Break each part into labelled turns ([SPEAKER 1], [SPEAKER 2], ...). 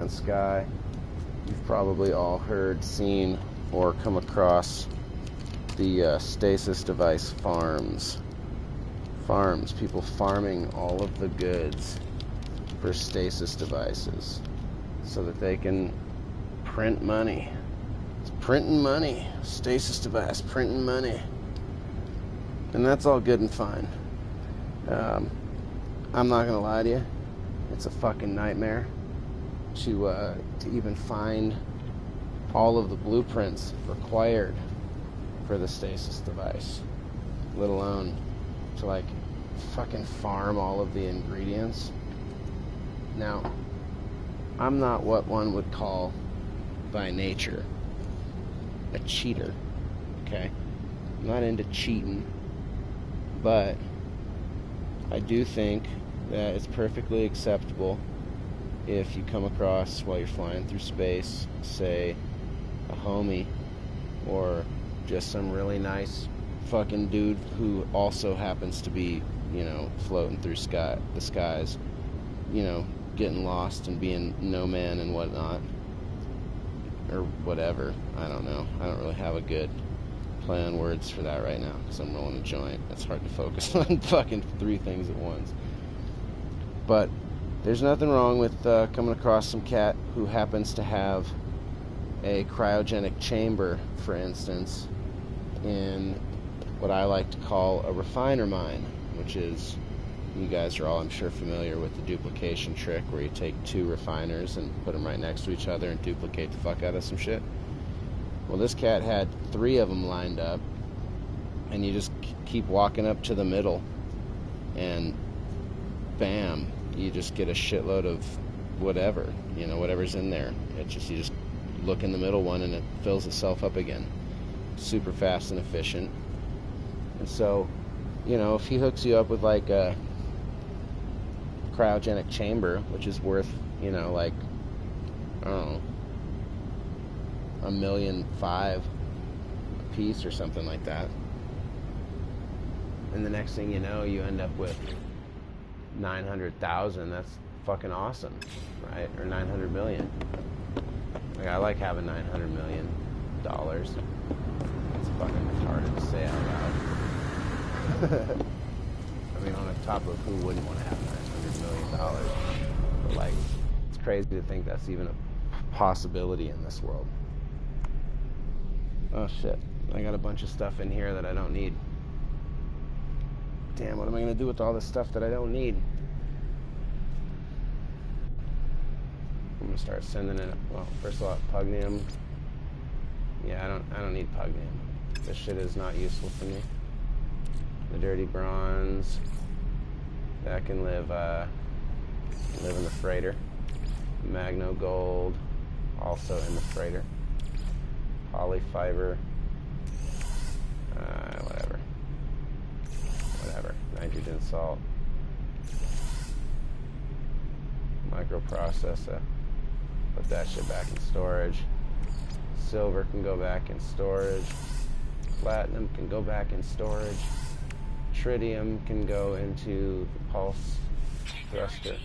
[SPEAKER 1] nighttime sky, you've probably all heard, seen, or come across the stasis device farms. People farming all of the goods for stasis devices so that they can print money. It's printing money. Stasis device, printing money. And that's all good and fine. I'm not gonna lie to you. It's a fucking nightmare to even find all of the blueprints required for the stasis device, let alone to like fucking farm all of the ingredients. Now, I'm not what one would call by nature a cheater, okay? I'm not into cheating, but I do think that it's perfectly acceptable if you come across, while you're flying through space, say a homie or just some really nice fucking dude who also happens to be, you know, floating through the skies, you know, getting lost and being no man and whatnot, or whatever. I don't know. I don't really have a good play on words for that right now because I'm rolling a joint. It's hard to focus on fucking 3 things at once. But there's nothing wrong with coming across some cat who happens to have a cryogenic chamber, for instance, in what I like to call a refiner mine, which is, you guys are all, I'm sure, familiar with the duplication trick where you take 2 refiners and put them right next to each other and duplicate the fuck out of some shit. Well, this cat had 3 of them lined up, and you just keep walking up to the middle, and bam, you just get a shitload of whatever, you know, whatever's in there. It just, you just look in the middle one and it fills itself up again. Super fast and efficient. And so, you know, if he hooks you up with like a cryogenic chamber, which is worth, you know, like, I don't know, $1.5 million a piece or something like that, and the next thing you know, you end up with 900,000. That's fucking awesome, right? Or 900 million. Like, I like having $900 million. It's fucking retarded to say out loud. I mean, on top of who wouldn't want to have $900 million? But like, it's crazy to think that's even a possibility in this world. Oh shit, I got a bunch of stuff in here that I don't need. Damn, what am I gonna do with all this stuff that I don't need? I'm gonna start sending it. Well, first of all, pugnium. Yeah, I don't need pugnium. This shit is not useful for me. The dirty bronze, that can live in the freighter. Magno gold, also in the freighter. Polyfiber, whatever. Nitrogen salt, microprocessor. Put that shit back in storage. Silver can go back in storage. Platinum can go back in storage. Tritium can go into the pulse thruster.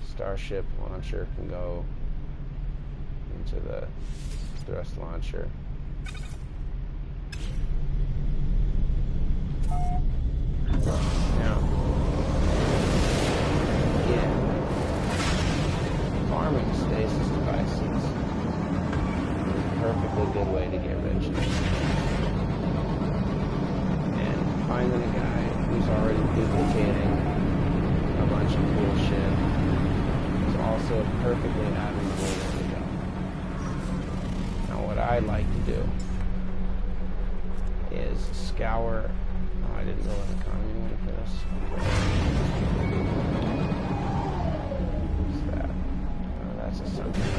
[SPEAKER 1] Starship launcher can go into the thrust launcher. Now, again, farming stasis devices is a perfectly good way to get rich. And finding a guy who's already duplicating a bunch of cool shit is also a perfectly admirable way to go. Now, what I like to do is scour. Oh, I didn't go in economy one for this. What's that? Oh, that's a something.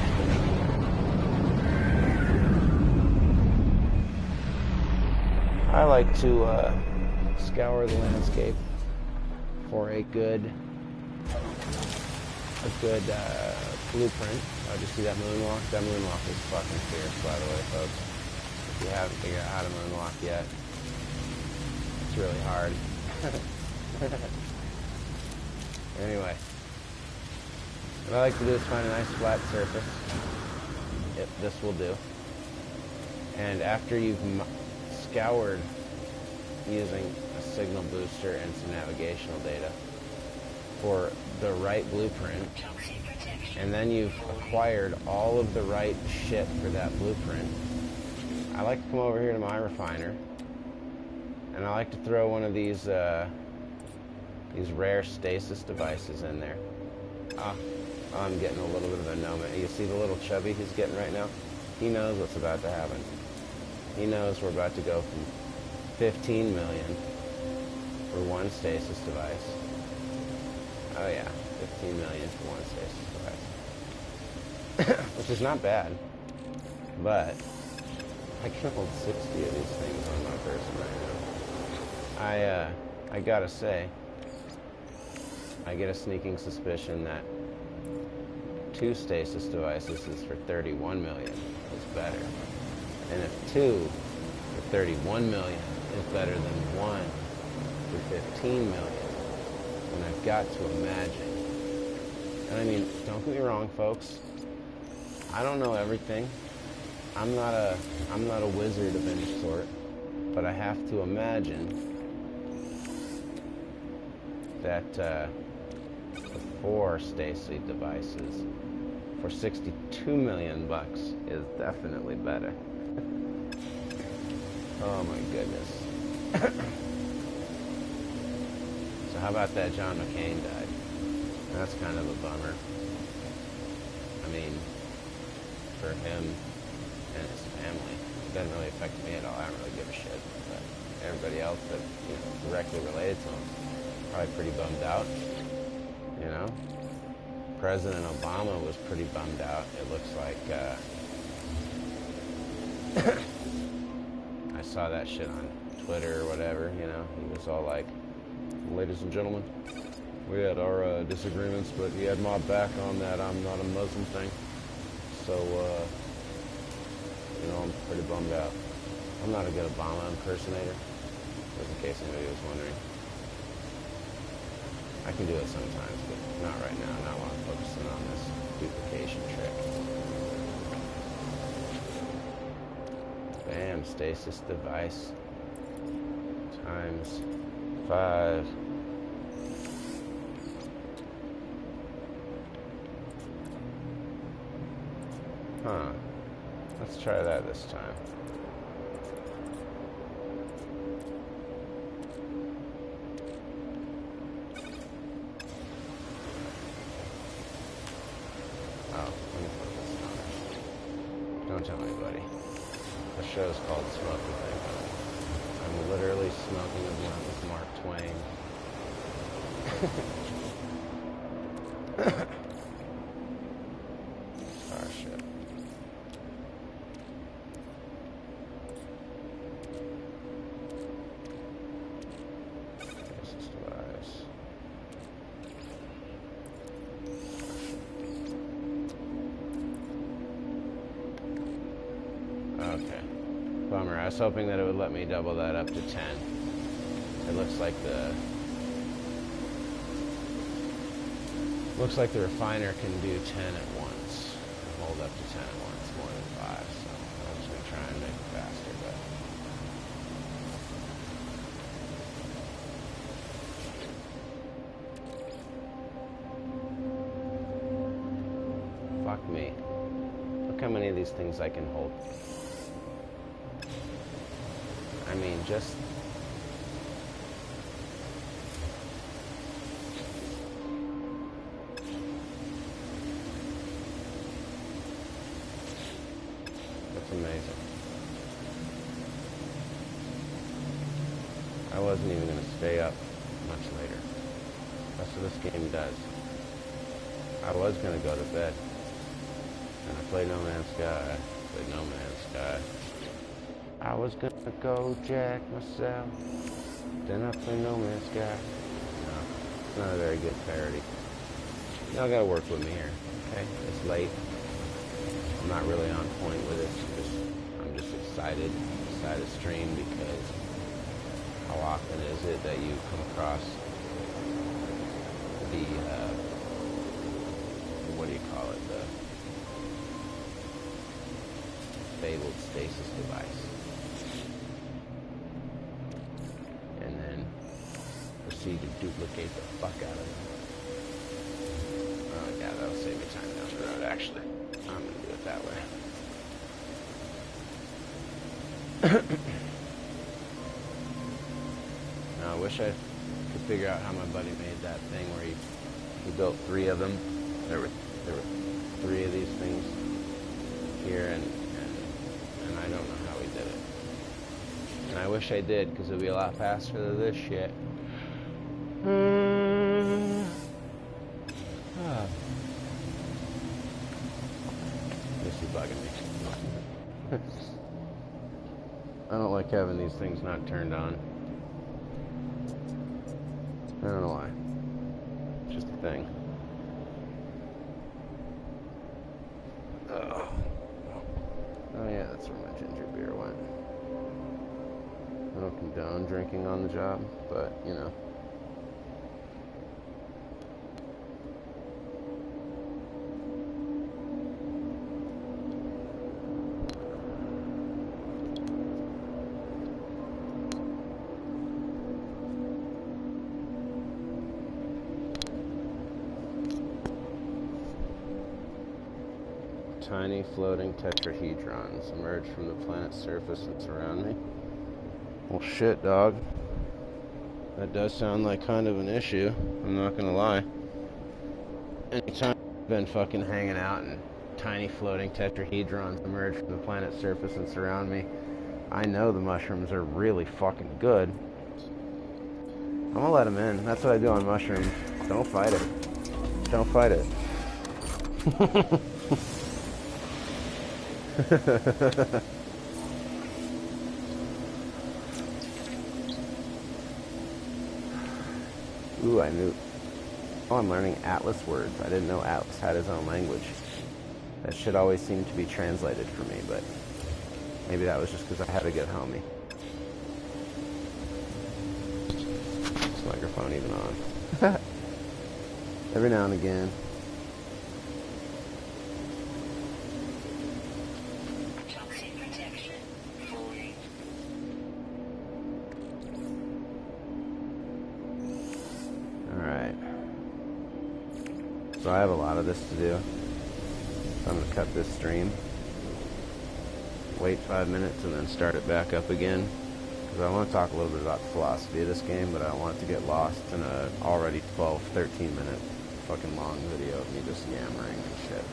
[SPEAKER 1] I like to scour the landscape for a good blueprint. Oh, did you see that moonwalk? That moonwalk is fucking fierce, by the way, folks. If you haven't figured out how to moonwalk yet, it's really hard. Anyway, What I like to do is find a nice flat surface. This will do. And after you've scoured using a signal booster and some navigational data for the right blueprint, and then you've acquired all of the right shit for that blueprint, I like to come over here to my refiner, and I like to throw one of these rare stasis devices in there. I'm getting a little bit of a nomad. You see the little chubby he's getting right now? He knows what's about to happen. He knows we're about to go from 15 million for one stasis device. Oh yeah, 15 million for one stasis device. Which is not bad, but I can hold 60 of these things on my person right now. I gotta say, I get a sneaking suspicion that 2 stasis devices is for 31 million is better. And if 2 for 31 million is better than 1 for 15 million, then I've got to imagine. And I mean, don't get me wrong, folks. I don't know everything. I'm not a wizard of any sort, but I have to imagine that the 4 stasis devices for 62 million bucks is definitely better. Oh my goodness. So how about that John McCain died? That's kind of a bummer. I mean, for him and his family, it doesn't really affect me at all. I don't really give a shit. But everybody else that, you know, directly related to him, probably pretty bummed out. You know? President Obama was pretty bummed out. It looks like, I saw that shit on Twitter or whatever, you know. He was all like, ladies and gentlemen, we had our disagreements, but he had my back on that I'm not a Muslim thing. So, you know, I'm pretty bummed out. I'm not a good Obama impersonator, just in case anybody was wondering. I can do it sometimes, but not right now. Not while I'm focusing on this duplication trick. Bam, stasis device times 5. Huh. Let's try that this time. Oh, let me put this on. Don't tell anybody. The show's called Smoking Thing. I'm literally smoking a blunt with Mark Twain. Oh shit. This is device. Okay. Bummer. I was hoping that it would let me double that up to 10. It looks like the refiner can do 10 at once. Hold up to 10 at once, more than 5. So I'm just gonna try and make it faster, but fuck me. Look how many of these things I can hold. I mean, just that's amazing. I wasn't even going to stay up much later. That's what this game does. I was going to go to bed. And I played No Man's Sky. Played No Man's Sky. I was going to go jack myself. Then I played No Man's Sky. No, it's not a very good parody. Y'all got to work with me here, okay? It's late. I'm not really on point with it. I'm just excited to stream because how often is it that you come across the what do you call it, the fabled stasis device. And then proceed to duplicate the fuck out of them. Oh yeah, that'll save me time down the road, actually. I'm gonna do it that way. Now, I wish I could figure out how my buddy made that thing where he built 3 of them. There were 3 of these things here, and I don't know how he did it. And I wish I did, because it would be a lot faster than this shit. This is bugging me. I don't like having these things not turned on. I don't know why. It's just a thing. Oh yeah, that's where my ginger beer went. I don't condone drinking on the job, but, you know. Tiny floating tetrahedrons emerge from the planet's surface and surround me. Well, shit, dog. That does sound like kind of an issue. I'm not gonna lie. Anytime I've been fucking hanging out and tiny floating tetrahedrons emerge from the planet's surface and surround me, I know the mushrooms are really fucking good. I'm gonna let them in. That's what I do on mushrooms. Don't fight it. Don't fight it. Ooh, I knew. Oh, I'm learning Atlas words. I didn't know Atlas had his own language. That shit always seemed to be translated for me, but maybe that was just because I had a good homie. Is this microphone even on? Every now and again. So I have a lot of this to do. So I'm going to cut this stream, wait 5 minutes, and then start it back up again. Because I want to talk a little bit about the philosophy of this game, but I don't want it to get lost in a already 12, 13 minute fucking long video of me just yammering and shit.